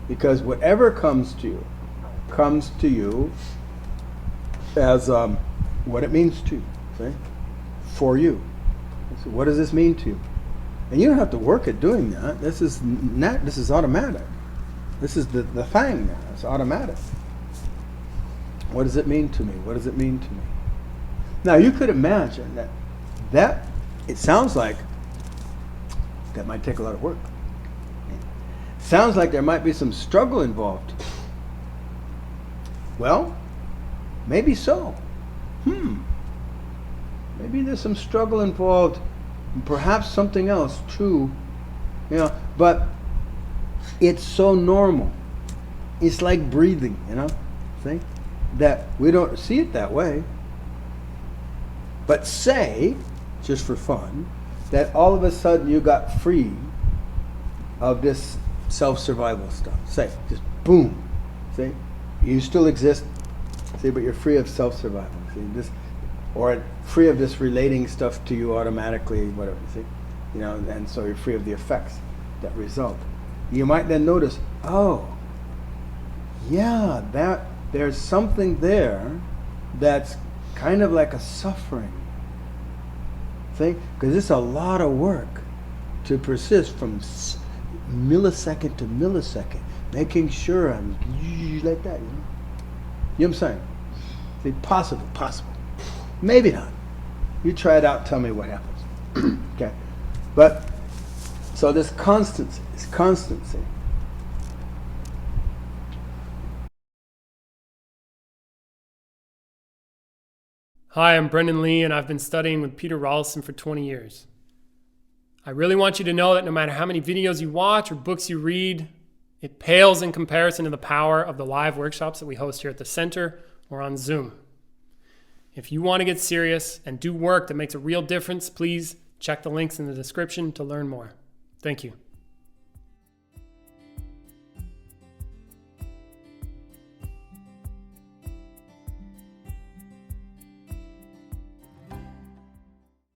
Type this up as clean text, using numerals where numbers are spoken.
Because whatever comes to you as what it means to you, see? For you. So what does this mean to you? And you don't have to work at doing that. This is automatic. This is the thing now. It's automatic. What does it mean to me? What does it mean to me? Now you could imagine that it sounds like that might take a lot of work. Sounds like there might be some struggle involved. Well, maybe so. Maybe there's some struggle involved, and perhaps something else too. But it's so normal. It's like breathing, see? That we don't see it that way. But say, just for fun, that all of a sudden you got free of this self-survival stuff. Say, just boom. See? You still exist, see, but you're free of self-survival. See, this, or free of this relating stuff to you automatically, whatever, see? And so you're free of the effects that result. You might then notice, oh, yeah, that there's something there that's kind of like a suffering. See? Because it's a lot of work to persist from millisecond to millisecond, making sure I'm like that, You know what I'm saying? See, possible. Maybe not. You try it out, tell me what happens. Okay. But, so this constancy. Hi, I'm Brendan Lee, and I've been studying with Peter Ralston for 20 years. I really want you to know that no matter how many videos you watch or books you read, it pales in comparison to the power of the live workshops that we host here at the center or on Zoom. If you want to get serious and do work that makes a real difference, please check the links in the description to learn more. Thank you.